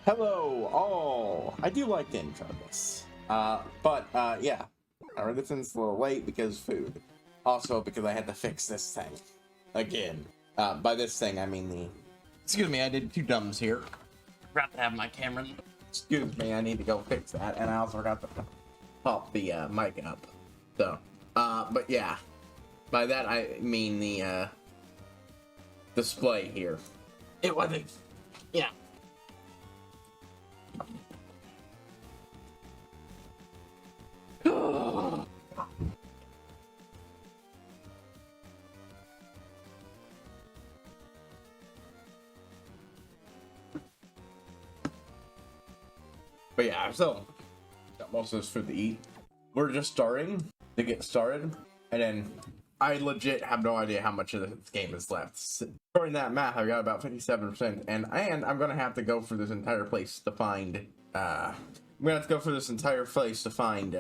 Hello, all. I do like to intro this. Yeah. This one's a little late because food. Also because I had to fix this thing. Again. By this thing, I mean the... Excuse me, I did two dumbs here. Forgot to have my camera. Excuse me, I need to go fix that. And I also forgot to pop the mic up. So, but yeah. By that, I mean the display here. It wasn't... Yeah. But yeah, so got most of this food to eat. We're just starting to get started, and then I legit have no idea how much of this game is left. According to that math, I've got about 57%, and I'm gonna have to go for this entire place to find. I'm gonna have to go for this entire place to find.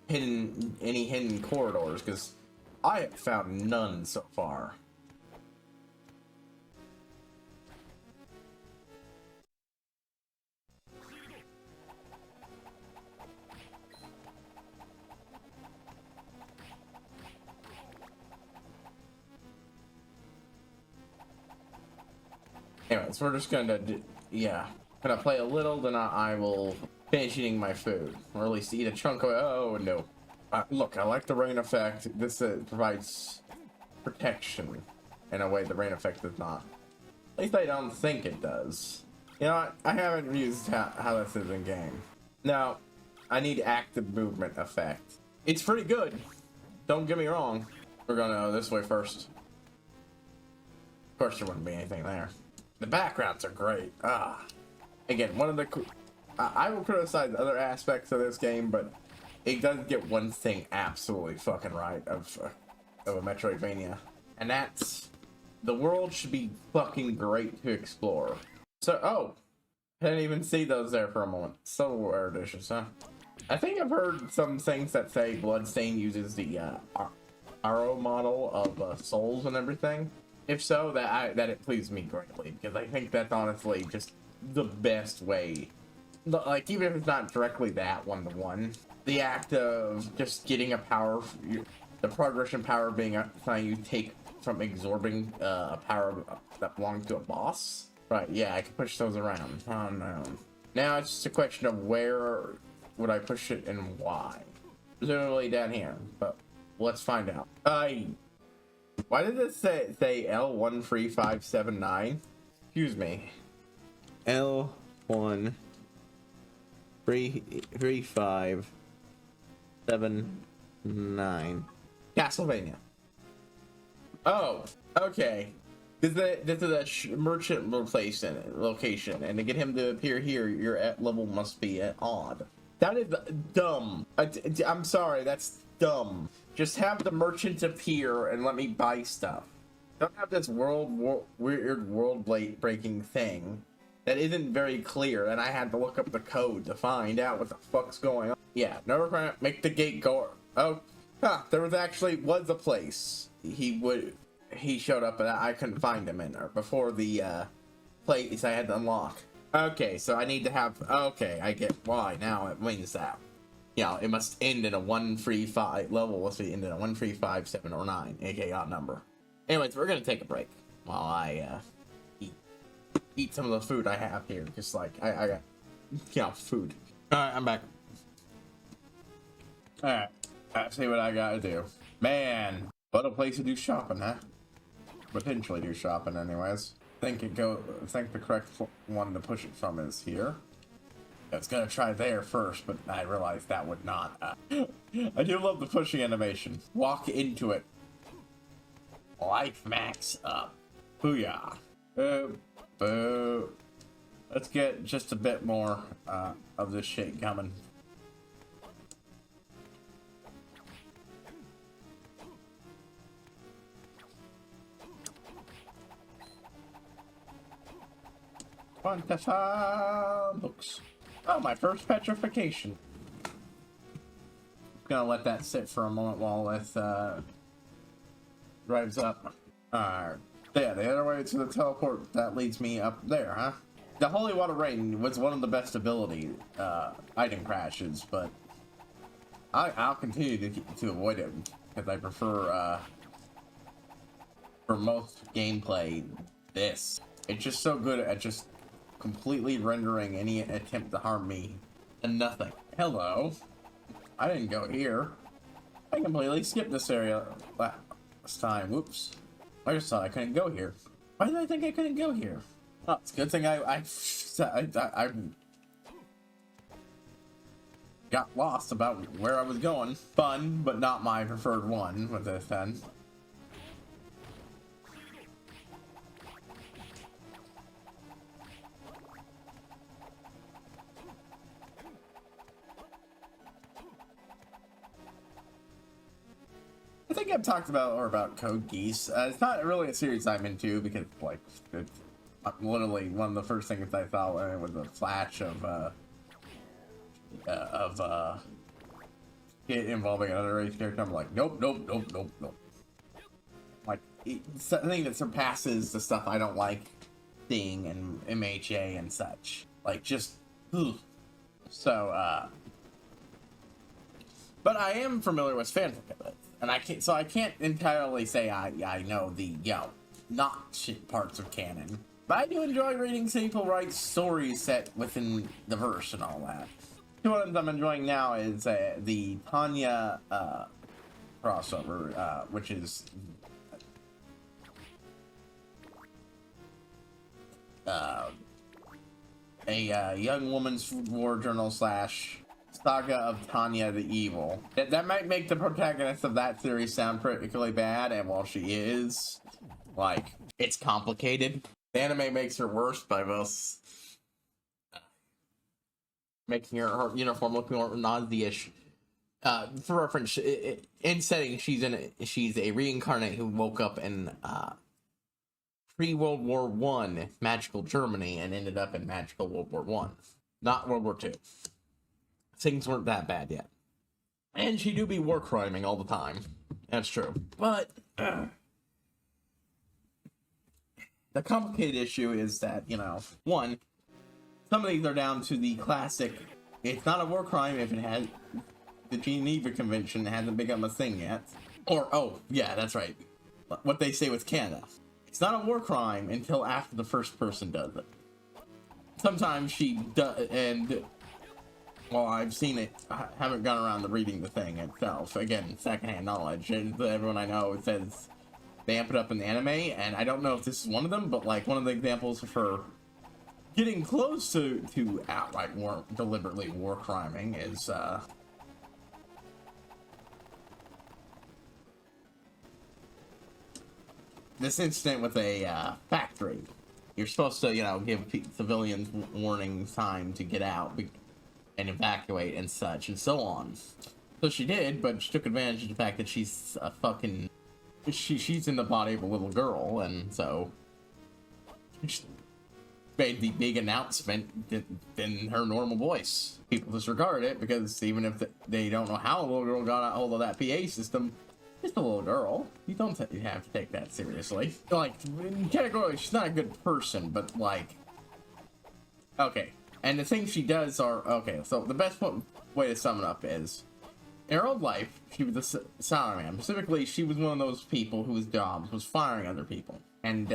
Any hidden corridors, because I have found none so far. Anyways, we're just gonna gonna play a little, then I will finish eating my food, or at least eat a chunk of it. Oh no. Look, I like the rain effect. This provides protection in a way the rain effect does not. At least I don't think it does. You know what? I haven't used how this is in game. Now, I need active movement effect. It's pretty good. Don't get me wrong. We're gonna go this way first. Of course, there wouldn't be anything there. The backgrounds are great. Again, one of the... I will criticize other aspects of this game, but it does get one thing absolutely fucking right of a Metroidvania. And that's... the world should be fucking great to explore. So, oh! I didn't even see those there for a moment. So eruditious, huh? I think I've heard some things that say Bloodstain uses the Arrow model of souls and everything. If so, that it pleased me greatly, because I think that's honestly just the best way. Like, even if it's not directly that one-to-one, the act of just getting a power, the progression power being something you take from absorbing a power that belongs to a boss. Right, yeah, I can push those around. Oh no. Now it's just a question of where would I push it and why. Presumably down here, but let's find out. Why did it say L13579? Excuse me. L13579. Castlevania. Oh, okay. This is a merchant location, and to get him to appear here, your level must be at odd. That is dumb. I'm sorry, that's dumb. Just have the merchant appear and let me buy stuff. Don't have this weird world-breaking thing that isn't very clear, and I had to look up the code to find out what the fuck's going on. Yeah, never make the gate go. Oh, there was a place. He showed up, but I couldn't find him in there before the place I had to unlock. Okay, so I need to have... okay, I get why now it means that. You know, it must end in a 135 level. Must be end in a 135, 7, or 9, aka odd number. Anyways, we're gonna take a break while I eat some of the food I have here. Just like I got, food. All right, I'm back. All right, let's see what I gotta do. Man, what a place to do shopping, huh? Potentially do shopping, anyways. I think the correct one to push it from is here. I was gonna try there first, but I realized that would not. I do love the pushing animation. Walk into it. Life max up. Booyah. Boo. Let's get just a bit more of this shit coming. Quantify books. Oh, my first petrification. Gonna let that sit for a moment while this drives up. Alright. Yeah, the other way to the teleport that leads me up there, huh? The Holy Water Rain was one of the best ability item crashes, but I'll continue to avoid it because I prefer for most gameplay this. It's just so good at just completely rendering any attempt to harm me and nothing. Hello. I didn't go here. I completely skipped this area last time. Whoops. I just thought I couldn't go here. Why did I think I couldn't go here? Oh, it's a good thing I got lost about where I was going. Fun, but not my preferred one with this then. I think I've talked about Code Geass. It's not really a series I'm into because, like, it's literally one of the first things I saw when it was a flash of it involving another race character. I'm like, nope. Like, it's a thing that surpasses the stuff I don't like seeing in MHA and such. Like, just, ugh. So, but I am familiar with fanfic of it. And I can't entirely say I know the, not shit parts of canon. But I do enjoy reading people write stories set within the verse and all that. Two ones I'm enjoying now is the Tanya crossover, which is a young woman's war journal / saga of Tanya the Evil. That might make the protagonist of that series sound particularly bad, and while she is, like, it's complicated. The anime makes her worse by both making her uniform look more Nazi-ish. For reference, in setting, she's a reincarnate who woke up in pre-World War I magical Germany and ended up in magical World War I, not World War II. Things weren't that bad yet. And she do be war criming all the time. That's true. But the complicated issue is that, one, some of these are down to the classic, it's not a war crime if it has, the Geneva Convention hasn't become a thing yet. Or, oh, yeah, that's right. What they say with Canada. It's not a war crime until after the first person does it. Sometimes she does, and well, I've seen it. I haven't gone around to reading the thing itself. Again, secondhand knowledge. And everyone I know says they amp it up in the anime, and I don't know if this is one of them, but like one of the examples of her getting close to outright deliberately war criming is this incident with a factory. You're supposed to, give civilians warning time to get out and evacuate and such and so on. So she did, but she took advantage of the fact that she's a fucking... She's in the body of a little girl, and so... She made the big announcement in her normal voice. People disregard it, because even if they don't know how a little girl got a hold of that PA system, it's a little girl. You don't have to take that seriously. Like, categorically, she's not a good person, but like... Okay. And the things she does are, okay, so the best way to sum it up is, in her old life, she was a salaryman. Specifically, she was one of those people whose jobs was firing other people. And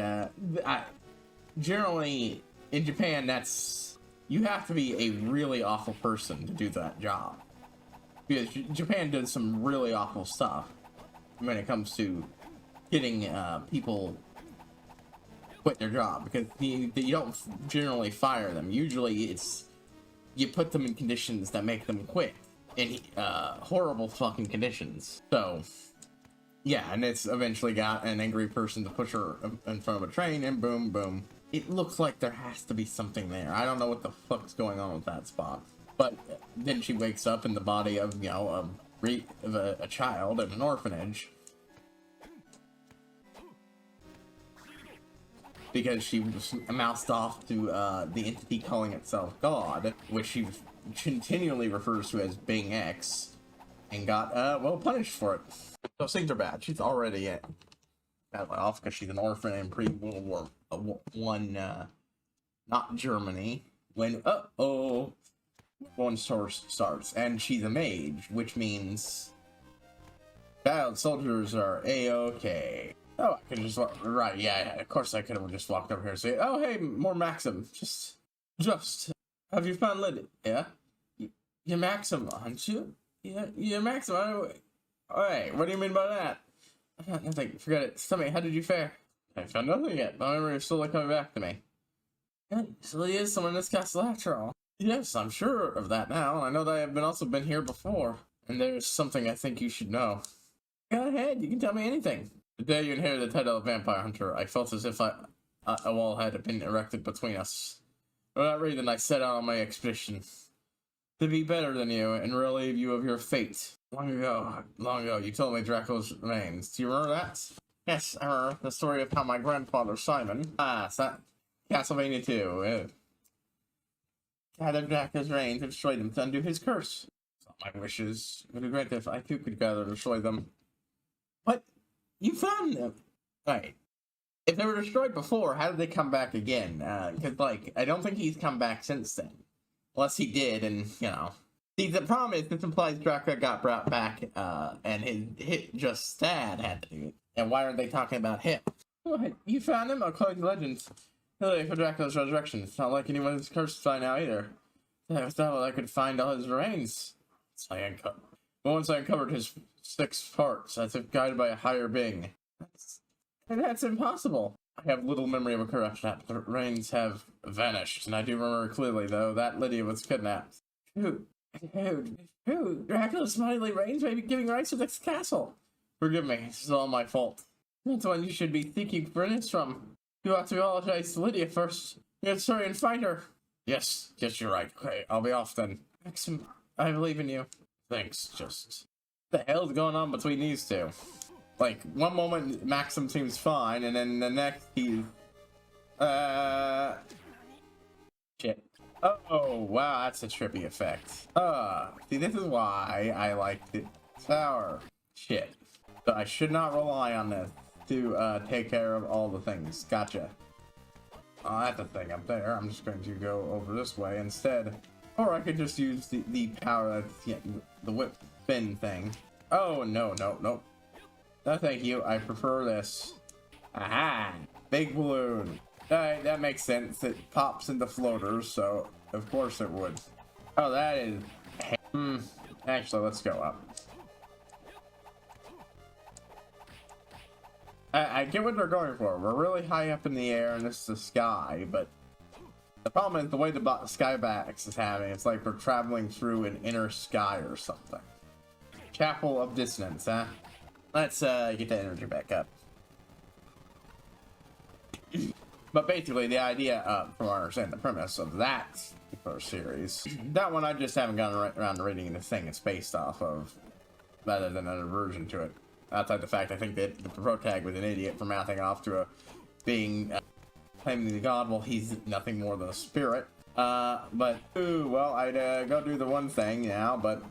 generally, in Japan, you have to be a really awful person to do that job. Because Japan does some really awful stuff when it comes to getting people quit their job, because you don't generally fire them. Usually it's you put them in conditions that make them quit in horrible fucking conditions. So yeah, and it's eventually got an angry person to push her in front of a train, and boom. It looks like there has to be something there. I don't know what the fuck's going on with that spot. But then she wakes up in the body of, a child in an orphanage. Because she was moused off to the entity calling itself God, which she continually refers to as Bing X, and got, punished for it. So things are bad. She's already badly off because she's an orphan in pre-World War One, not Germany. When one source starts, and she's a mage, which means child soldiers are a-okay. Oh, I could just walk, right? Yeah, of course I could have just walked over here and say, "Oh, hey, more Maxim. Just, have you found Lydia? Yeah, you're Maxim, aren't you? Yeah, you're Maxim. Alright, what do you mean by that? Nothing. Forget it. Tell me, how did you fare? I found nothing yet. My memory is still coming back to me. Yeah, so he is someone in this castle after all. Yes, I'm sure of that now. I know that I've also been here before, and there's something I think you should know. Go ahead, you can tell me anything. The day you inherited the title of Vampire Hunter, I felt as if a wall had been erected between us. For that reason, I set out on my expedition. To be better than you, and relieve you of your fate. Long ago, you told me Dracula's remains. Do you remember that? Yes, I remember the story of how my grandfather, Simon, it's that Castlevania 2, gathered Dracula's reigns and destroyed them to undo his curse. So my wishes would be granted if I too could gather and destroy them. But you found them! Right. If they were destroyed before, how did they come back again? Because, I don't think he's come back since then. Unless he did, and, See, the problem is, this implies Dracula got brought back, and his hit just Stad had to do it. And why aren't they talking about him? What? You found him? According to legends. Really, for Dracula's resurrection. It's not like anyone's cursed by now, either. I thought I could find all his remains. But once I uncovered his 6 parts, as if guided by a higher being. That's impossible. I have little memory of a corruption. The remains have vanished, and I do remember clearly, though, that Lydia was kidnapped. Who? Dracula's smiley reigns may be giving rights to this castle. Forgive me, this is all my fault. That's one you should be seeking forgiveness from. You ought to apologize to Lydia first. Get sorry and find her. Yes, you're right. Okay, I'll be off then. Maxim, I believe in you. Thanks, just... What the hell's going on between these two? One moment Maxim seems fine, and then the next he's... Shit. Oh, wow, that's a trippy effect. See, this is why I like the tower. Shit. So I should not rely on this to take care of all the things. Gotcha. Oh, that's a thing up there. I'm just going to go over this way instead. Or I could just use the power that's, the whip spin thing. Oh, no. No, thank you. I prefer this. Aha! Big balloon. Alright, that makes sense. It pops into floaters, so of course it would. Oh, that is... Actually, let's go up. I get what they're going for. We're really high up in the air, and this is the sky, but... The problem is the way the skybox is having. It's like we're traveling through an inner sky or something. Chapel of Dissonance, huh? Let's get that energy back up. But basically, the idea, from what I understand, the premise of that first series, that one I just haven't gotten around to reading the thing it's based off of, rather than an aversion to it. Outside the fact, I think that the protag was an idiot for mouthing off to a being claiming the god. Well, he's nothing more than a spirit. Well, I'd go do the one thing now, but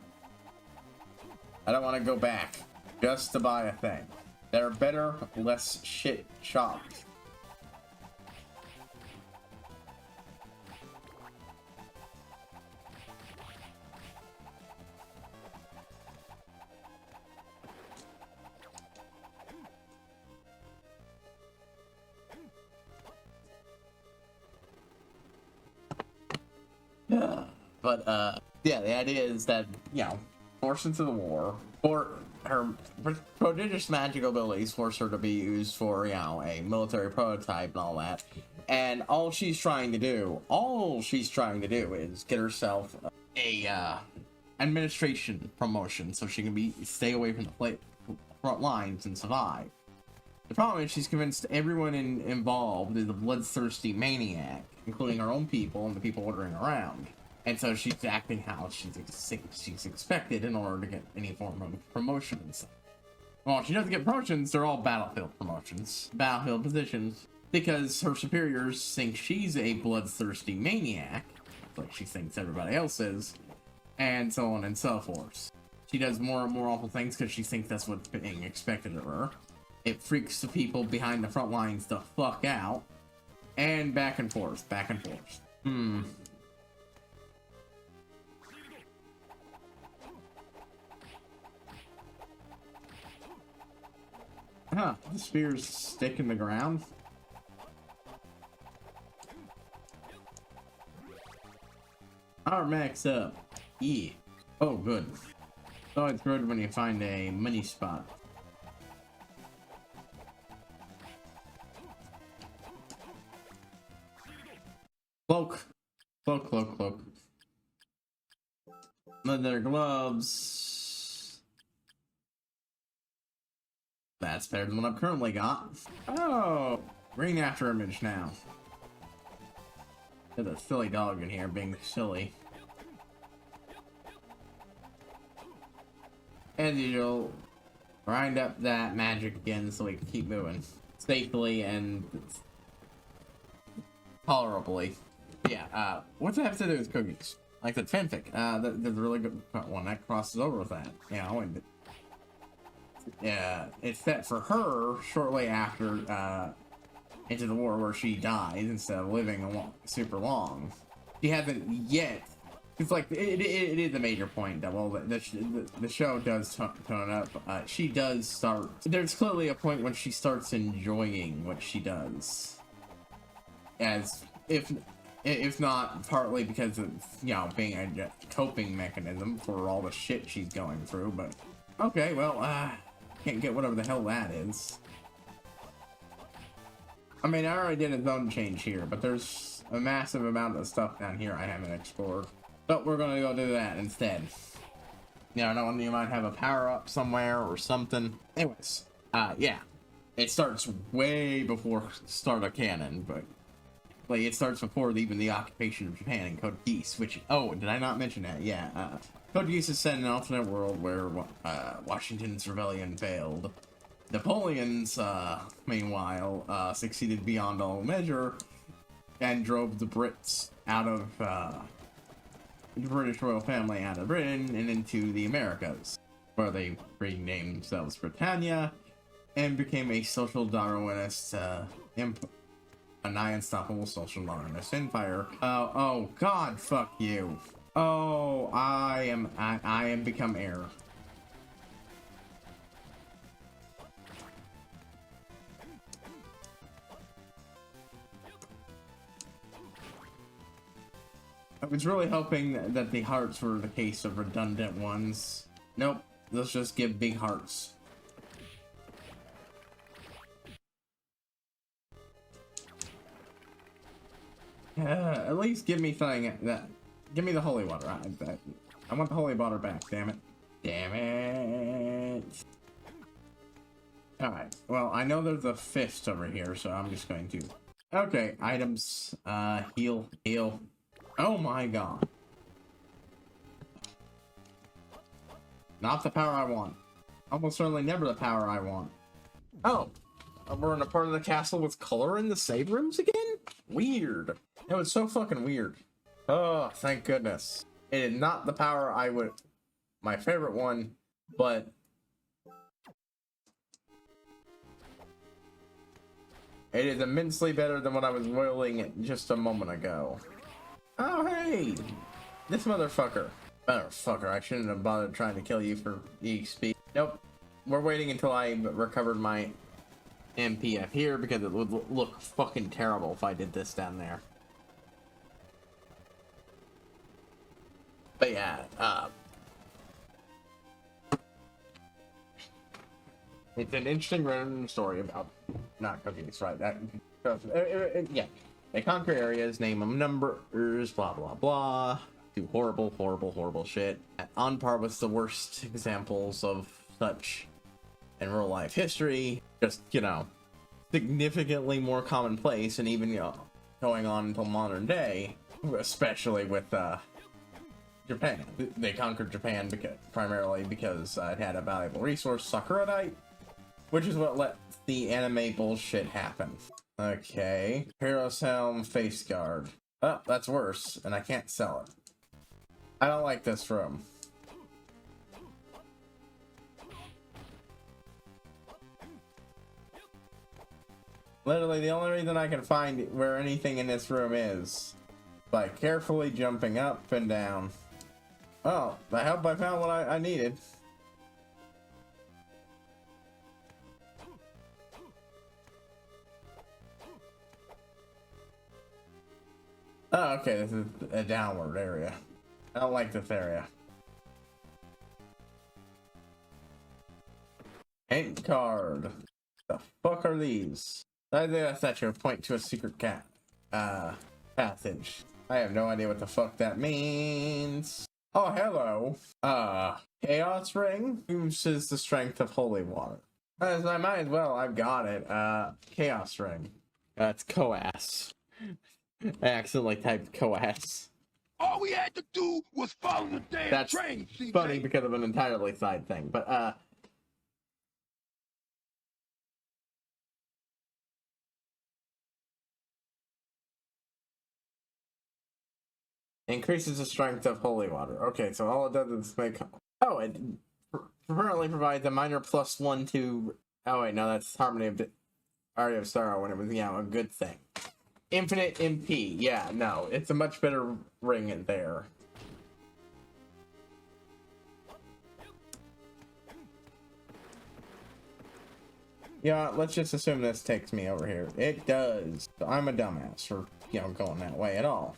I don't want to go back just to buy a thing. They're better, less shit shops. Yeah, the idea is that, forced into the war, or her prodigious magical abilities force her to be used for, a military prototype and all that. And all she's trying to do is get herself a administration promotion so she can stay away from the front lines and survive. The problem is she's convinced everyone involved is a bloodthirsty maniac, including her own people and the people ordering around. And so she's acting how she's expected in order to get any form of promotion and stuff. Well, she doesn't get promotions, they're all battlefield promotions. Battlefield positions. Because her superiors think she's a bloodthirsty maniac, like she thinks everybody else is, and so on and so forth. She does more and more awful things because she thinks that's what's being expected of her. it freaks the people behind the front lines the fuck out. And back and forth, back and forth. Huh, the spears stick in the ground. Our max up. Yeah. Oh, good. So it's good when you find a money spot. Cloak. Cloak, cloak, cloak. Leather gloves. That's better than what I've currently got. Oh, green after image now. There's a silly dog in here being silly. As usual, grind up that magic again so we can keep moving safely and tolerably. Yeah, what's that have to do with cookies? Like the fanfic, there's a really good one that crosses over with that. You know, and it's set for her shortly after Into the War, where she dies instead of living super long. She hasn't yet. It's like it is a major point that the show does tone up. She does start. There's clearly a point when she starts enjoying what she does, as if not partly because of, you know, being a coping mechanism for all the shit she's going through. But okay, well, can't get whatever the hell that is. I mean, I already did a zone change here, but there's a massive amount of stuff down here I haven't explored. But we're gonna go do that instead. You know, you might have a power-up somewhere or something. Anyways, yeah. It starts way before start of canon, but like, it starts before even the occupation of Japan in Code Geass, which, oh, did I not mention that? Yeah, Code Geass is set in an alternate world where Washington's rebellion failed. Napoleon's, meanwhile, succeeded beyond all measure and drove the Brits out of, the British royal family out of Britain and into the Americas, where they renamed themselves Britannia and became a social Darwinist, a nigh unstoppable social Darwinist empire. Oh god, fuck you. Oh, I am become heir. I was really hoping that the hearts were the case of redundant ones. Nope, let's just give big hearts. At least give me give me the holy water. I want the holy water back, damn it. Damn it. Alright, well, I know there's a fist over here, so I'm just going to... Okay, items, heal. Oh my god. Not the power I want. Almost certainly never the power I want. Oh, we're in a part of the castle with color in the save rooms again? Weird. It was so fucking weird. Oh, thank goodness. It is not the power I would... my favorite one, but... it is immensely better than what I was willing just a moment ago. Oh, hey! This motherfucker. I shouldn't have bothered trying to kill you for EXP. Nope. We're waiting until I recovered my MP up here because it would look fucking terrible if I did this down there. But yeah, it's an interesting random story about not cookies, right? Yeah. They conquer areas, name them numbers, blah, blah, blah. Do horrible shit. On par with the worst examples of such in real life history. Just, you know, significantly more commonplace and even, you know, going on until modern day. Especially with, Japan. They conquered Japan primarily because it had a valuable resource, Sakuradite, which is what let the anime bullshit happen. Okay. Hero's Helm, Face Guard. Oh, that's worse, and I can't sell it. I don't like this room. Literally, the only reason I can find where anything in this room is by carefully jumping up and down. Well, I hope I found what I needed. Oh, okay, this is a downward area. I don't like this area. Paint card. The fuck are these? I think that's actually a point to a secret passage. I have no idea what the fuck that means. Oh, hello. Chaos ring boosts the strength of holy water. As I might as well, I've got it. Chaos ring. That's coas. I accidentally typed coas. All we had to do was follow the damn train. That's funny because of an entirely side thing, but increases the strength of holy water. Okay, so all it does is make... Oh, it apparently provides a minor +1 to... Oh wait, no, that's Harmony of Aria of Sorrow when it was, yeah, a good thing. Infinite MP. Yeah, no, it's a much better ring in there. Yeah, let's just assume this takes me over here. It does. I'm a dumbass for, you know, going that way at all.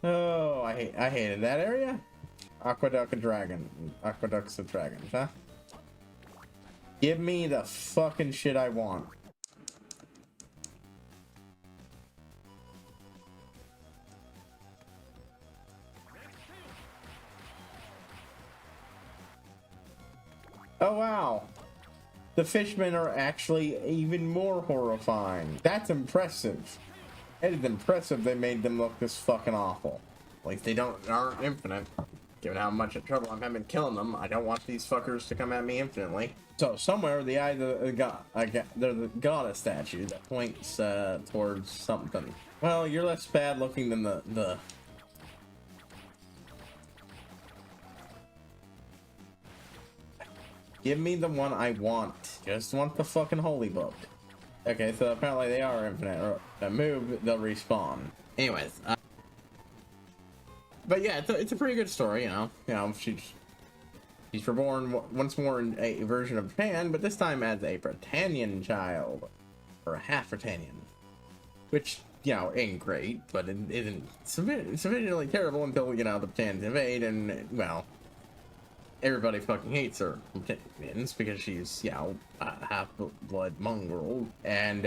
Oh, I hated that area. Aqueduct of Dragon. Aqueducts of Dragons, huh? Give me the fucking shit I want. Oh, wow. The fishmen are actually even more horrifying. That's impressive. It is impressive they made them look this fucking awful. Like, they aren't infinite. Given how much trouble I'm having killing them, I don't want these fuckers to come at me infinitely. So, somewhere, the eye of the god, there's a goddess statue that points towards something. Well, you're less bad looking than the Give me the one I want. Just want the fucking holy book. Okay, so apparently they are infinite. Move, they'll respawn. Anyways, but yeah, it's a pretty good story, you know. She's reborn once more in a version of Japan, but this time as a Britannian child, or a half Britannian, which, you know, ain't great, but it isn't sufficiently terrible until, you know, the Britannans invade, and, well, everybody fucking hates her because she's, you know, half-blood mongrel, and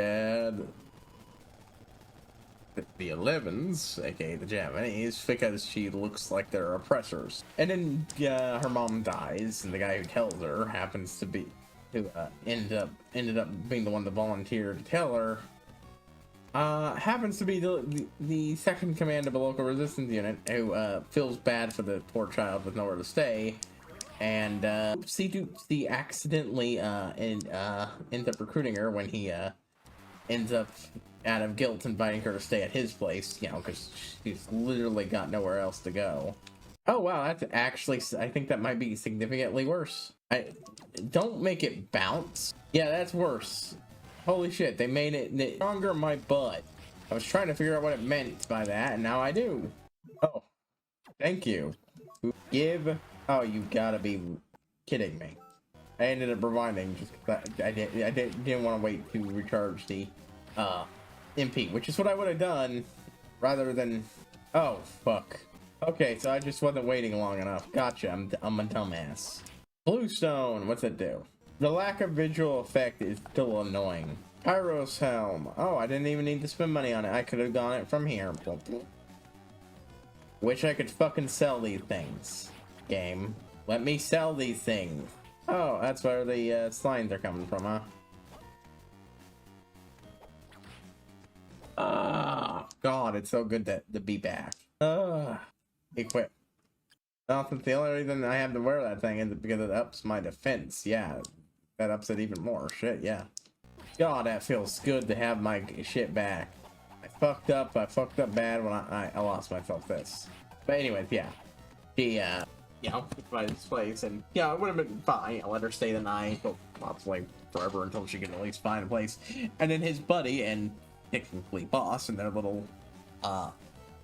the 11s, aka the Japanese, because she looks like they're oppressors. And then her mom dies, and the guy who tells her happens to be ended up being the one to volunteer to tell her. Happens to be the second commander of a local resistance unit who feels bad for the poor child with nowhere to stay. And he accidentally ends up recruiting her when he ends up, out of guilt, inviting her to stay at his place, you know, because she's literally got nowhere else to go. Oh wow, that's actually, I think that might be significantly worse. Don't make it bounce. Yeah, that's worse. Holy shit, they made it stronger in my butt. I was trying to figure out what it meant by that, and now I do. Oh, thank you. Give. Oh, you gotta be kidding me. I ended up rewinding just because I didn't want to wait to recharge the MP, which is what I would have done rather than... Oh, fuck. Okay, so I just wasn't waiting long enough. Gotcha, I'm a dumbass. Bluestone, what's it do? The lack of visual effect is still annoying. Pyro's Helm. Oh, I didn't even need to spend money on it. I could have gone it from here. Wish I could fucking sell these things. Game. Let me sell these things. Oh, that's where the slimes are coming from, huh? God, it's so good to be back. Equip. Well, since the only reason I have to wear that thing is because it ups my defense. Yeah, that ups it even more. Shit, yeah. God, that feels good to have my shit back. I fucked up bad when I lost myself this. But anyways, yeah. You know, by this place, and yeah, it would have been fine. I let her stay the night, but obviously forever until she can at least find a place. And then his buddy and technically boss in their little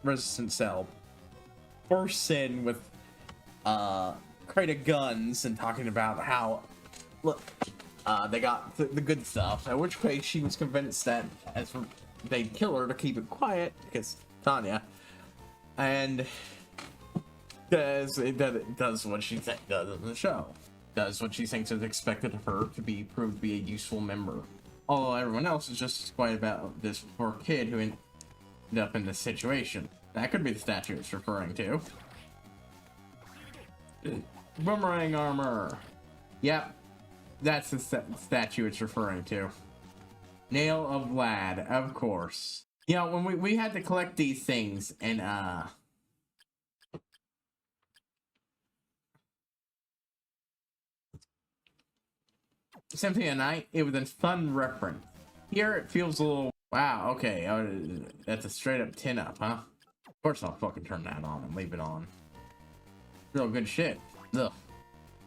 resistance cell bursts in with crate of guns and talking about how, look, they got the good stuff. At which case she was convinced that as they'd kill her to keep it quiet because Tanya, and does what she does in the show. Does what she thinks is expected of her to be proved to be a useful member. Although everyone else is just as quiet about this poor kid who ended up in this situation. That could be the statue it's referring to. Boomerang armor. Yep, that's the statue it's referring to. Nail of Lad, of course. You know, when we had to collect these things and Symphony of Night, it was a fun reference. Here it feels a little, wow, okay, that's a straight up 10 up, huh? Of course I'll fucking turn that on and leave it on. Real good shit. Ugh.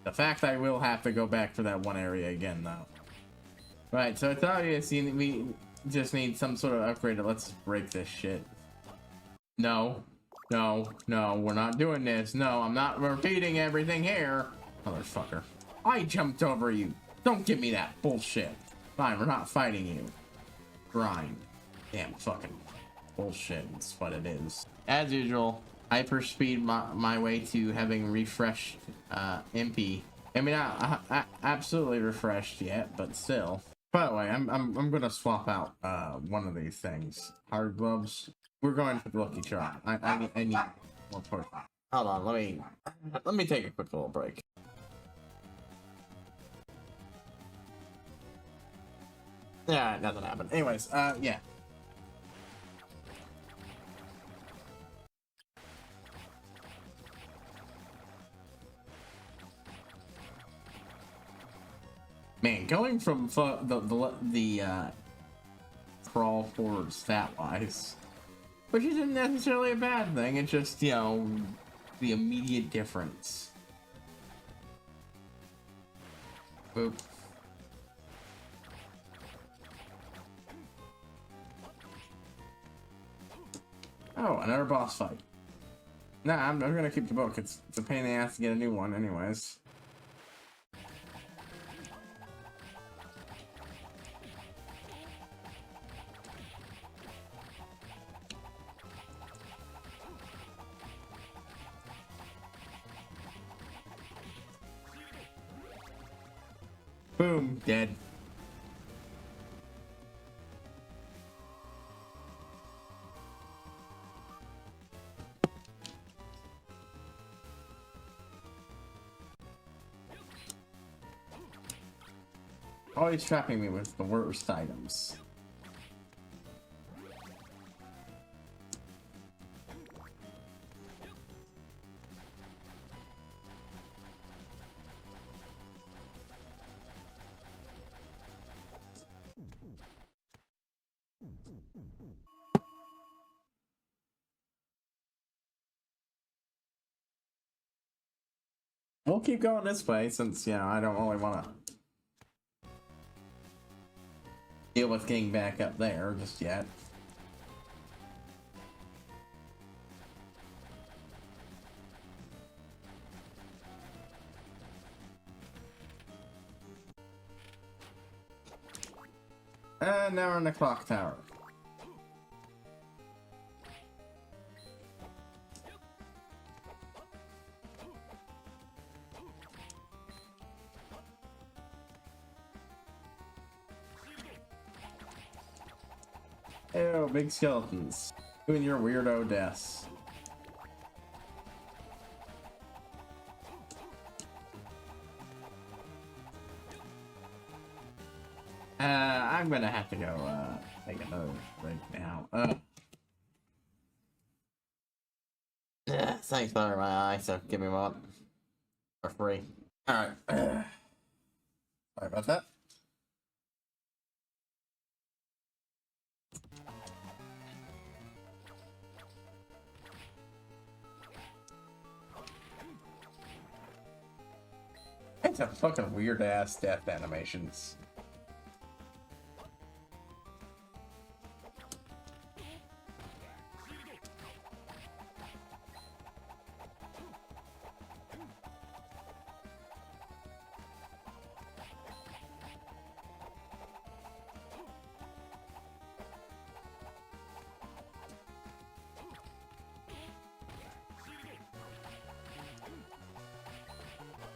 The fact I will have to go back to that one area again, though. Right, so it's obvious we just need some sort of upgrade. Let's break this shit. No, no, no, we're not doing this. No, I'm not repeating everything here. Motherfucker. I jumped over you. Don't give me that bullshit. Fine, we're not fighting you. Grind. Damn fucking bullshit. That's what it is. As usual, hyperspeed my way to having refreshed MP. I mean, not absolutely refreshed yet, but still. By the way, I'm gonna swap out one of these things. Hard gloves. We're going for the lucky charm. I need more poison. Hold on, let me take a quick little break. Yeah, nothing happened. Anyways, yeah. Man, going from the crawl forward stat-wise, which isn't necessarily a bad thing, it's just, you know, the immediate difference. Boop. Oh, another boss fight. Nah, I'm gonna keep the book. It's a pain in the ass to get a new one anyways. Boom, dead. Always trapping me with the worst items. We'll keep going this way since, you know, I don't really want to deal with getting back up there just yet. And now we're in the clock tower. Ew, big skeletons. Doing your weirdo deaths. I'm gonna have to go, take another break now. Thanks for my eye, so give me one. For free. Alright. Sorry about that. It's a fucking weird ass death animations.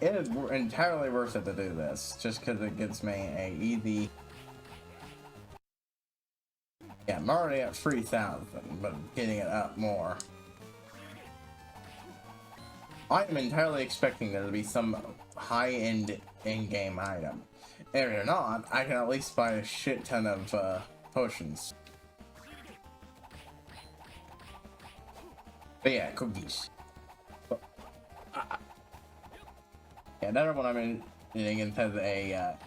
it is entirely worth it to do this, just because it gets me a easy. Yeah, I'm already at 3,000, but I'm getting it up more. I am entirely expecting there to be some high-end in-game item. If you're not, I can at least buy a shit ton of potions. But yeah, cookies. Yeah, another one I'm getting into a,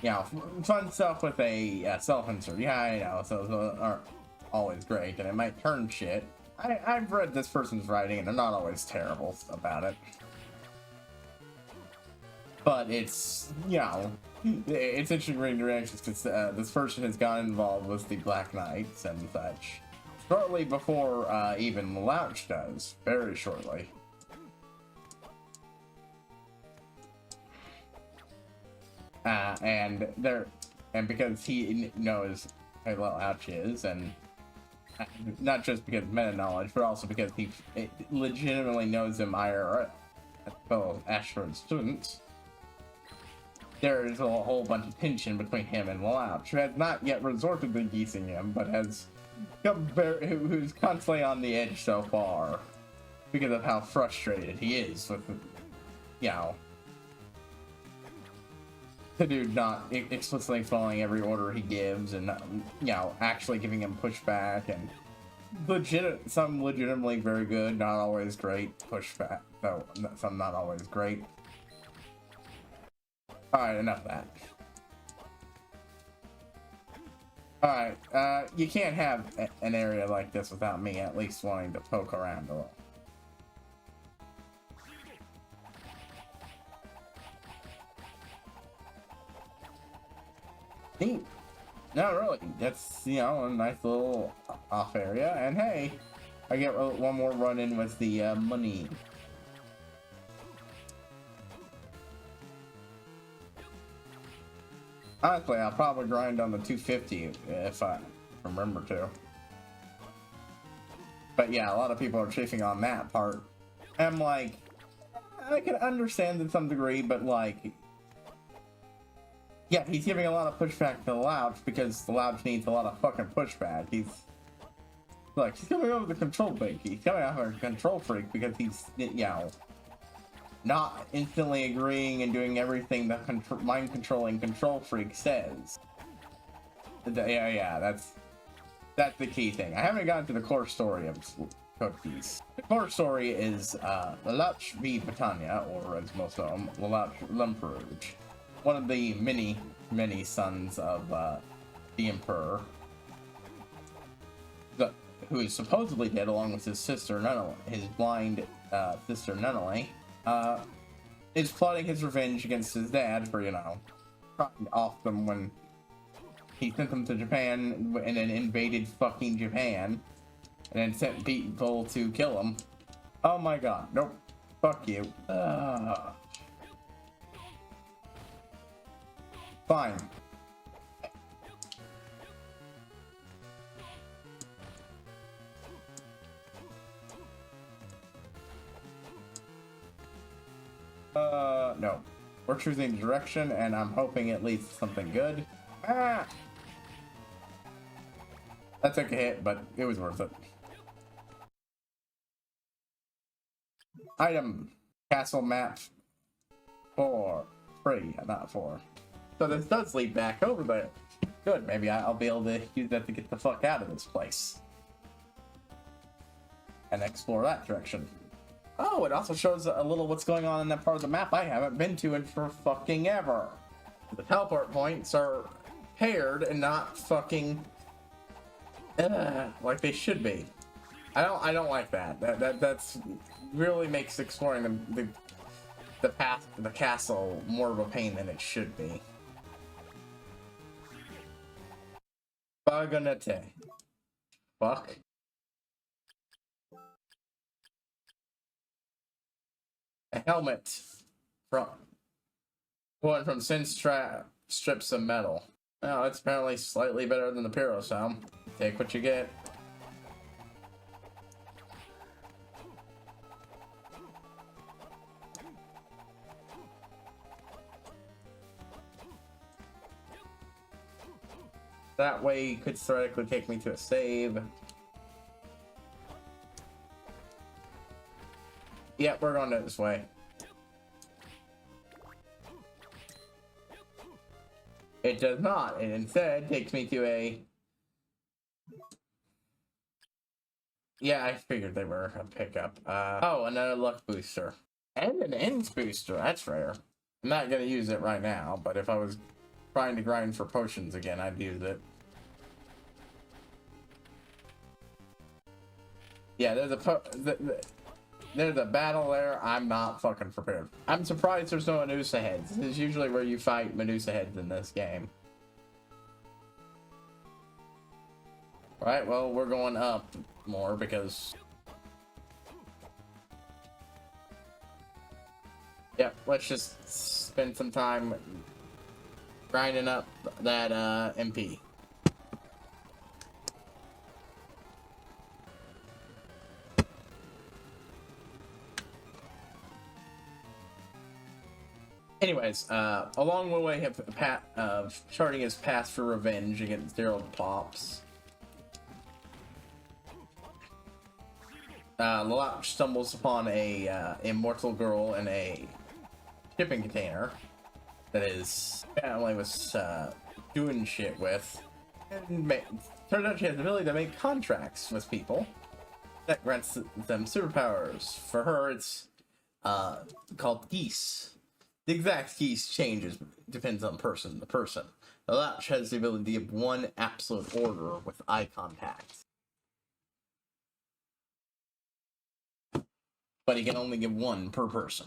you know, fun stuff with a self-insert. Yeah, I know, so those aren't always great, and it might turn shit. I've read this person's writing, and they're not always terrible about it. But it's, you know, it's interesting reading the reactions, because this person has gotten involved with the Black Knights and such. Shortly before even Louch does. Very shortly. And because he knows who Louch is, and not just because of meta knowledge, but also because he legitimately knows him IRL, as fellow Ashford students. There is a whole bunch of tension between him and Louch, who has not yet resorted to geesing him, but has who's constantly on the edge so far because of how frustrated he is with, you know, the dude not explicitly following every order he gives, and you know, actually giving him pushback, and some legitimately very good, not always great pushback, though some not always great. Alright, enough of that. Alright, you can't have an area like this without me at least wanting to poke around a little. Neat. No, really. That's, you know, a nice little off area. And hey, I get one more run in with the money. Honestly, I'll probably grind on the 250 if I remember to. But yeah, a lot of people are chafing on that part. I'm like, I can understand to some degree, but like, yeah, he's giving a lot of pushback to the Louch because the Louch needs a lot of fucking pushback. He's coming over the control freak. He's coming off a control freak because he's, you know, not instantly agreeing and doing everything the mind controlling control freak says. Yeah, that's the key thing. I haven't gotten to the core story of Cookies. The core story is Louch v. Britannia, or as most of them, Louch Lumperouge. One of the many sons of the Emperor, who is supposedly dead along with his sister, his blind sister Nunnally, is plotting his revenge against his dad for, you know, cutting off them when he sent them to Japan and then invaded fucking Japan and then sent people to kill him. Oh my god, nope. Fuck you. Fine. No. We're choosing direction, and I'm hoping it leads to something good. Ah! That took a hit, but it was worth it. Item. Castle map 4. 3, not 4. So this does lead back over there. Good, maybe I'll be able to use that to get the fuck out of this place. And explore that direction. Oh, it also shows a little what's going on in that part of the map I haven't been to in for fucking ever. The teleport points are paired and not fucking like they should be. I don't like that. That's really makes exploring the path to the castle more of a pain than it should be. Bagonete. Fuck. A helmet from sin strips of metal. Oh, it's apparently slightly better than the Pyro sound. Take what you get. That way could theoretically take me to a save. Yep, we're going this way. It does not. It instead takes me to a... Yeah, I figured they were a pickup. Oh, another luck booster. And an ends booster. That's rare. I'm not going to use it right now, but if I was trying to grind for potions again, I'd use it. Yeah, there's a battle there. I'm not fucking prepared. I'm surprised there's no Medusa heads. This is usually where you fight Medusa heads in this game. Right, well, we're going up more because... Yep, let's just spend some time grinding up that MP. Anyways, along the way of charting his path for revenge against Daryl Pops, Lalauch stumbles upon a immortal girl in a shipping container that his family was doing shit with, and turns out she has the ability to make contracts with people that grants them superpowers. For her, it's called geese. The exact geese changes, depends on person to person. The Latch has the ability to give one absolute order with eye contact. But he can only give one per person.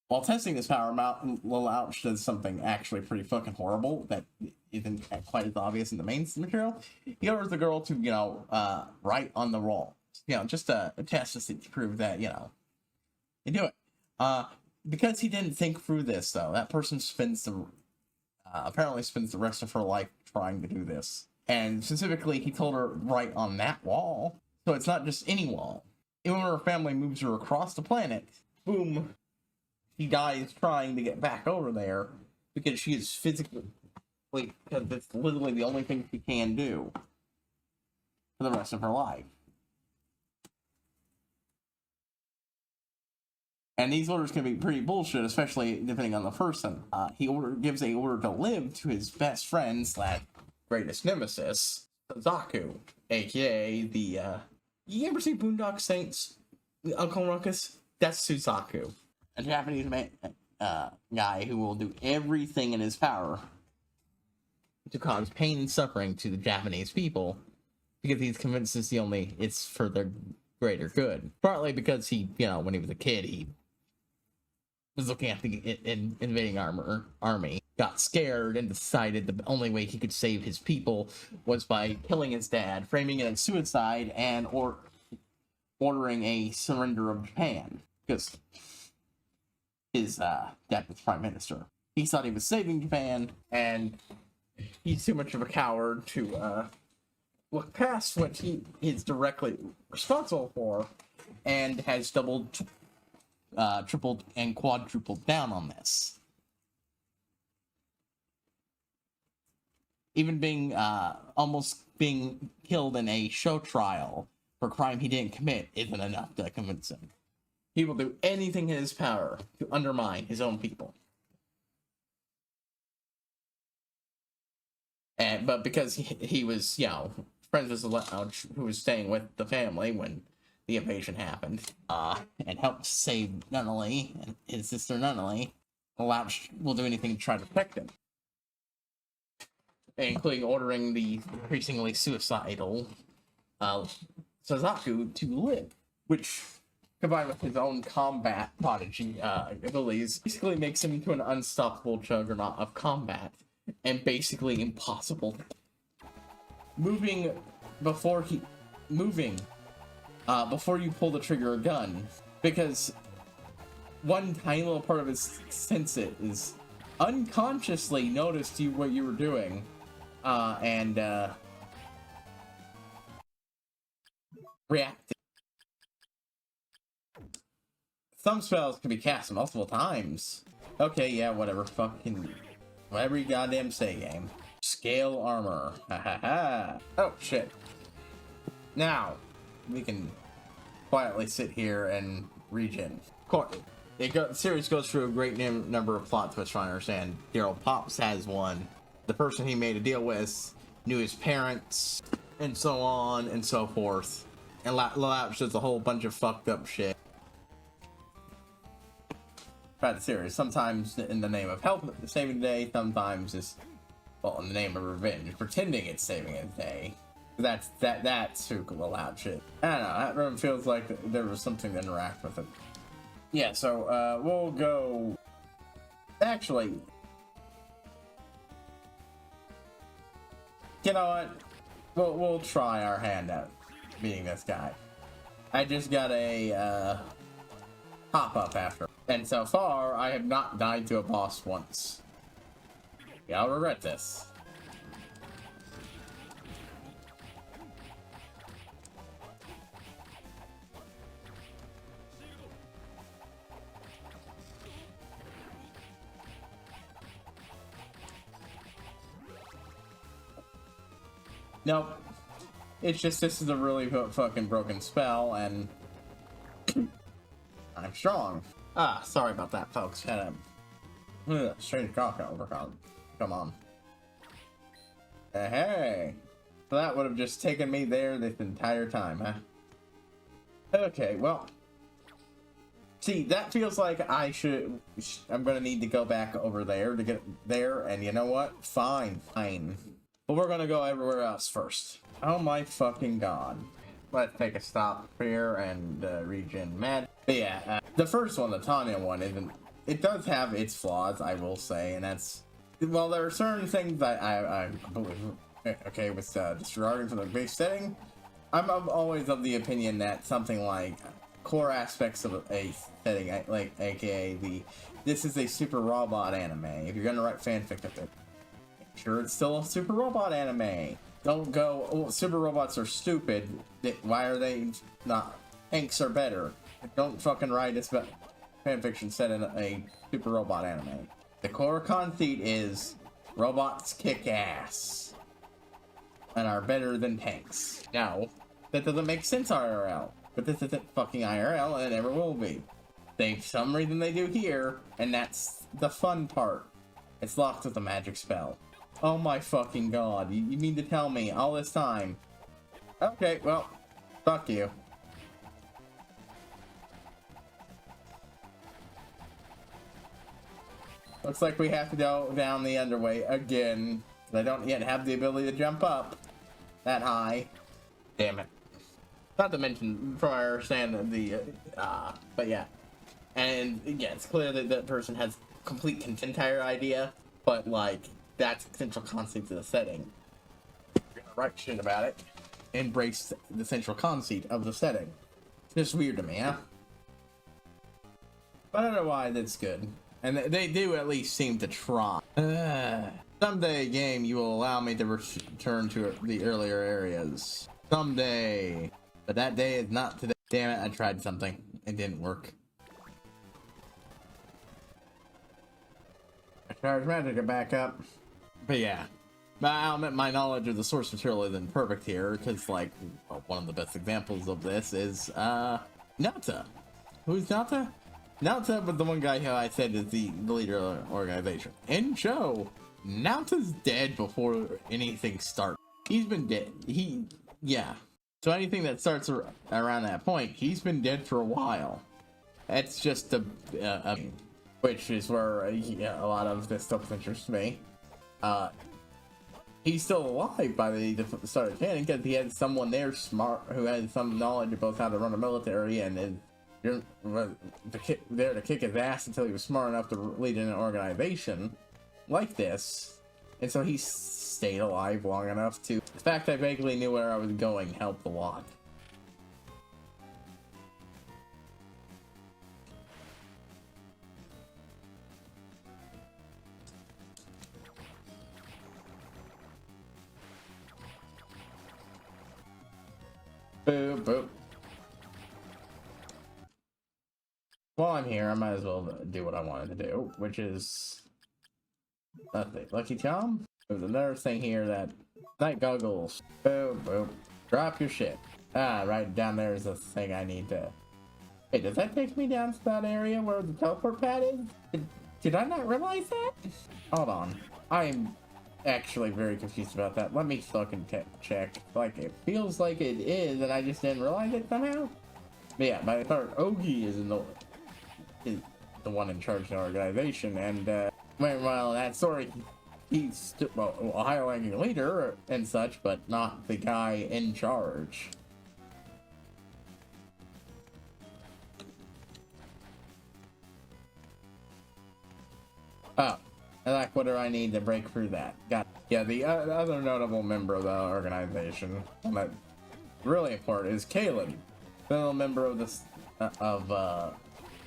While testing this power, Lalauch does something actually pretty fucking horrible that isn't quite as obvious in the main material. He orders the girl to, write on the wall. Just a test to prove that, they do it. Because he didn't think through this, though, that person apparently spends the rest of her life trying to do this. And specifically, he told her right on that wall. So it's not just any wall. Even when her family moves her across the planet, boom, she dies trying to get back over there because she is physically, because it's literally the only thing she can do for the rest of her life. And these orders can be pretty bullshit, especially depending on the person. He gives a order to live to his best friend / greatest nemesis, Zaku, aka the, you ever see Boondock Saints, Uncle Ruckus? That's Suzaku, a Japanese guy who will do everything in his power to cause pain and suffering to the Japanese people, because he's convinced it's for their greater good. Partly because he, when he was a kid, he was looking at the invading army, got scared, and decided the only way he could save his people was by killing his dad, framing it as suicide, and ordering a surrender of Japan, because his dad was prime minister. He thought he was saving Japan, and he's too much of a coward to look past what he is directly responsible for, and has doubled, tripled, and quadrupled down on this. Even being almost being killed in a show trial for a crime he didn't commit isn't enough to convince him. He will do anything in his power to undermine his own people. But because he was, friends with Lalauch, who was staying with the family when the invasion happened, and helped save Nunnally and his sister Nunnally, Lalauch will do anything to try to protect him, including ordering the increasingly suicidal Suzaku to live, which, combined with his own combat prodigy abilities, basically makes him into an unstoppable juggernaut of combat, and basically impossible. Before you pull the trigger of a gun, because one tiny little part of his senses is unconsciously noticed what you were doing, and reacted. Some spells can be cast multiple times. Okay, yeah, whatever. Fucking whatever you goddamn say, game. Scale armor. Ha ha ha. Oh, shit. Now, we can quietly sit here and regen. The series goes through a great number of plot twists, trying to understand. Pops has one. The person he made a deal with knew his parents, and so on and so forth. And Lapse does a whole bunch of fucked up shit. About the series, sometimes in the name of help saving the day, sometimes just, well, in the name of revenge, pretending it's saving a day. That's who will allow shit. I don't know, that room feels like there was something to interact with it. Yeah, so we'll go. Actually, you know what? We'll try our hand at beating this guy. I just got a pop-up after, and so far I have not died to a boss once. Yeah, I'll regret this. Nope. It's just this is a really fucking broken spell, and I'm strong. Ah, sorry about that, folks. Had a strange cock overcome. Come on. Hey. So that would have just taken me there this entire time, huh? Okay, well. See, that feels like I'm gonna need to go back over there to get there, and you know what? Fine. But we're gonna go everywhere else first. Oh my fucking god. Let's take a stop here and regen mad. But yeah, the first one, the Tanya one, it does have its flaws, I will say, and that's, well, there are certain things I believe, okay, with disregarding from the base setting, I'm always of the opinion that something like core aspects of a setting, like aka this is a super robot anime. If you're gonna write fanfic of it, make sure it's still a super robot anime. Don't go, oh, super robots are stupid. Why are they not? Tanks are better. Don't fucking write this fanfiction set in a super robot anime. The core conceit is robots kick ass and are better than tanks. Now, that doesn't make sense IRL, but this isn't fucking IRL and it never will be. For some reason they do here, and that's the fun part. It's locked with a magic spell. Oh my fucking god, you mean to tell me all this time? Okay, well, fuck you. Looks like we have to go down the underway again. I don't yet have the ability to jump up that high. Damn it. Not to mention, from what I understand, but yeah. And yeah, it's clear that that person has complete entire idea, but like, that's the central concept of the setting. You're gonna write shit about it. Embrace the central conceit of the setting. It's just weird to me, huh? But I don't know why that's good. And they do at least seem to try. Someday, game, you will allow me to return to the earlier areas. Someday. But that day is not today. Damn it, I tried something. It didn't work. I charge magic to back up. But yeah. But I'll admit my knowledge of the source material isn't perfect here, because, like, well, one of the best examples of this is, Nata. Who's Nata? Nata was the one guy who I said is the leader of the organization. In show, Nata's dead before anything starts. He's been dead. Yeah. So anything that starts around that point, he's been dead for a while. That's just which is where a lot of this stuff interests me. He's still alive by the start of canon because he had someone there smart who had some knowledge of both how to run a military and there to kick his ass until he was smart enough to lead an organization like this. And so he stayed alive long enough to... The fact I vaguely knew where I was going helped a lot. Boop, boop. While I'm here, I might as well do what I wanted to do, which is... Lucky Charm? There's another thing here that night goggles. Boom, boom. Drop your shit. Ah, right down there is the thing I need to. Hey, does that take me down to that area where the teleport pad is? Did I not realize that? Hold on. I'm actually very confused about that. Let me fucking check. Like, it feels like it is, and I just didn't realize it somehow. But yeah, by the third, Ogie is the one in charge of the organization, and well, that story, he's a higher-ranking leader and such, but not the guy in charge. Oh, and like, what do I need to break through that? Got yeah. The other notable member of the organization, but really important, is Kalen, fellow member of this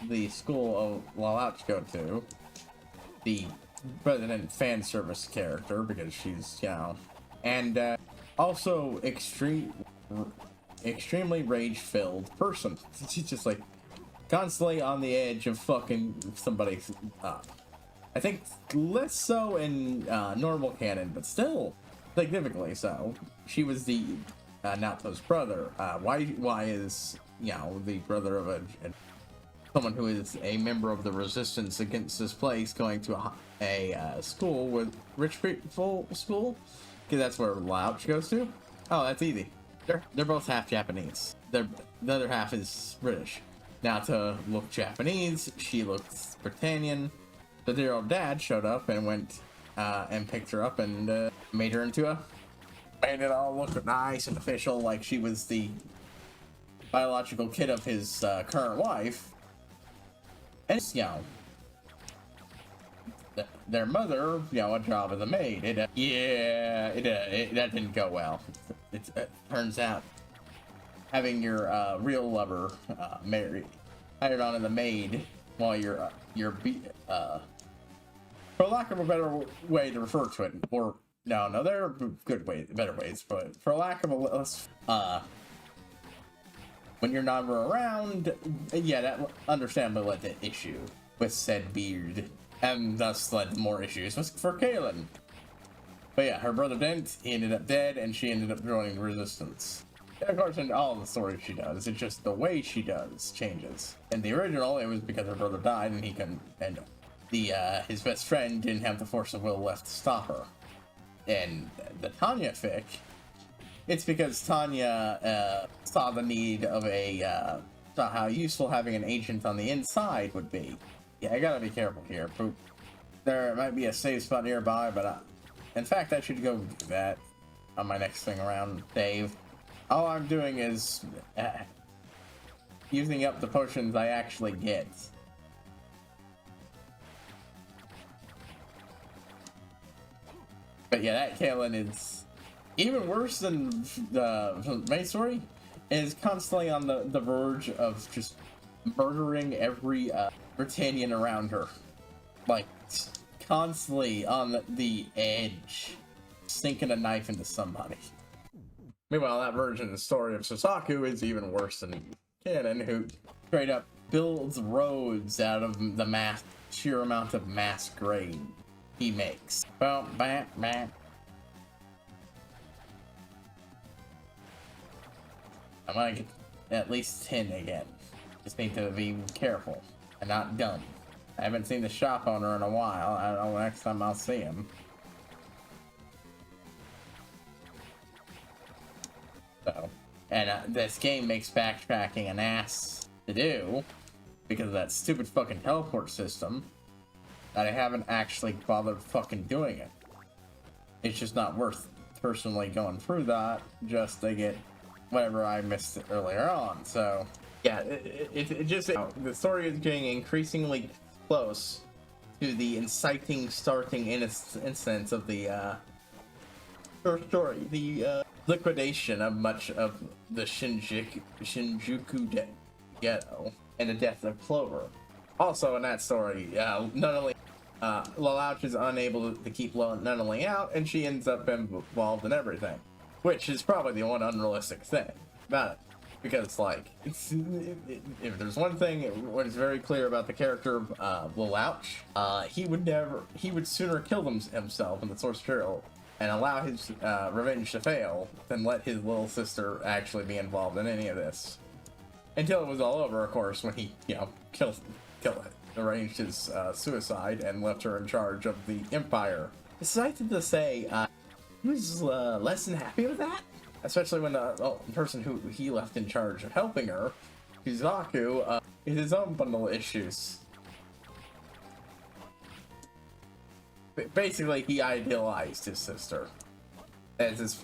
the school of Lalauch go to, the president fan service character because she's and also extremely rage-filled person. She's just like constantly on the edge of fucking somebody up. I think less so in normal canon, but still significantly so. She was the Naoto's brother. Why is the brother of someone who is a member of the resistance against this place going to a school with rich people school? Because that's where Louch goes to. Oh, that's easy. They're both half Japanese. The other half is British. Naoto looked Japanese. She looks Britannian. The dear old dad showed up and went and picked her up and made it all look nice and official, like she was the biological kid of his current wife. And their mother, a job as a maid. That didn't go well. It turns out having your real lover hired on as a maid while for lack of a better way to refer to it, or no, there are better ways, but for lack of a less, when you're never around, yeah, that understandably led to issue with said beard, and thus led to more issues for Kaylin. But yeah, her brother didn't, he ended up dead, and she ended up joining the resistance. Of course, in all the stories she does, it's just the way she does changes. In the original, it was because her brother died, and he couldn't, and his best friend didn't have the force of will left to stop her. And the Tanya fic, it's because Tanya saw the need of saw how useful having an agent on the inside would be. Yeah, I gotta be careful here. There might be a safe spot nearby, but in fact, I should go do that on my next thing around, Dave. All I'm doing is using up the potions I actually get. But yeah, that Kaelin is even worse than the main story. Is constantly on the verge of just murdering every Britannian around her. Like, constantly on the edge, sinking a knife into somebody. Meanwhile, that version of the story of Susaku is even worse than Kanon, who straight up builds roads out of the sheer amount of mass grain he makes. Well, bam. I might get at least 10 again. Just need to be careful and not dumb. I haven't seen the shop owner in a while. I don't know next time I'll see him. So, and this game makes backtracking an ass to do because of that stupid fucking teleport system that I haven't actually bothered fucking doing it. It's just not worth personally going through that just to get whatever I missed earlier on. So yeah, it just the story is getting increasingly close to the inciting starting instance of the first story, the liquidation of much of the Shinjuku ghetto and the death of Clover. Also in that story, not only Lalauch is unable to keep Nunnally out, and she ends up involved in everything, which is probably the one unrealistic thing about it. because like if there's one thing what is very clear about the character of Lelouch, he would sooner kill himself in the source material and allow his revenge to fail than let his little sister actually be involved in any of this. Until it was all over, of course, when he, arranged his suicide and left her in charge of the Empire. Suffice to say, he was less than happy with that, especially when the person who he left in charge of helping her, Kizaku, had his own bundle of issues. Basically, he idealized his sister as his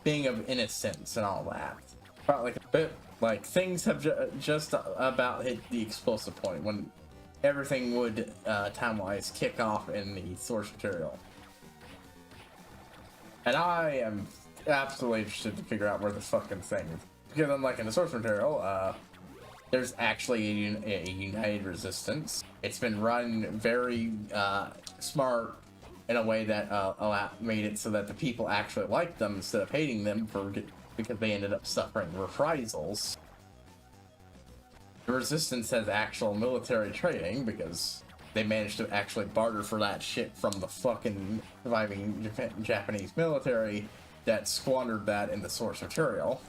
being of innocence and all that. Probably like a bit like things have just about hit the explosive point when everything would time-wise kick off in the source material. And I am absolutely interested to figure out where the fucking thing is, because unlike in the source material, there's actually a united resistance. It's been run very smart in a way that made it so that the people actually liked them instead of hating them because they ended up suffering reprisals. The resistance has actual military training because they managed to actually barter for that shit from the fucking surviving Japanese military that squandered that in the source material.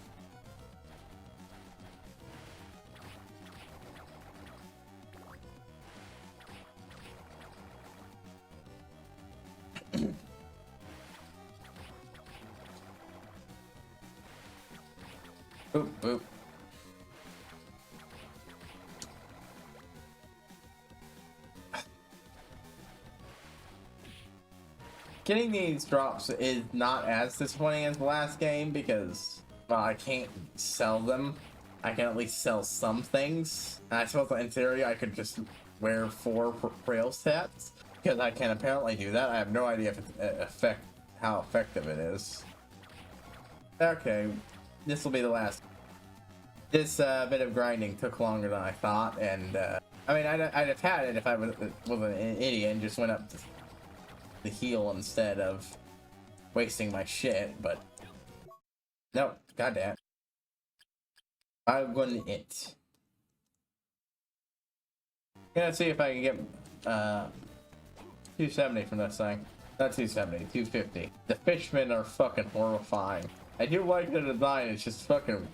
Boop, boop. Getting these drops is not as disappointing as the last game because, well, I can't sell them. I can at least sell some things. And I suppose in theory I could just wear 4 braille sets because I can apparently do that. I have no idea if how effective it is. Okay. This will be the last. This bit of grinding took longer than I thought, and I mean, I'd have had it if I was an idiot and just went up to the heal instead of wasting my shit, but no, goddamn. I'm gonna it. Gonna see if I can get 270 from this thing. Not 270, 250. The fishmen are fucking horrifying. I do like the design, it's just fucking...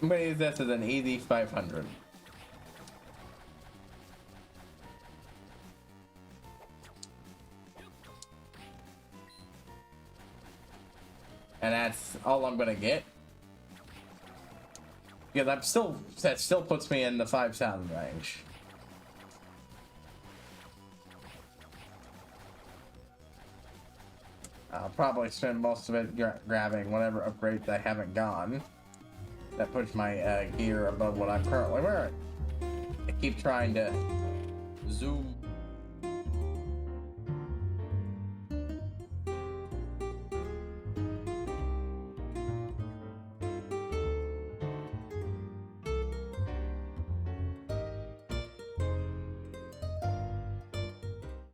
I'm gonna use this as an easy 500. And that's all I'm gonna get. Because that still puts me in the 5,000 range. I'll probably spend most of it grabbing whatever upgrades I haven't gotten. That puts my gear above what I'm currently wearing. I keep trying to zoom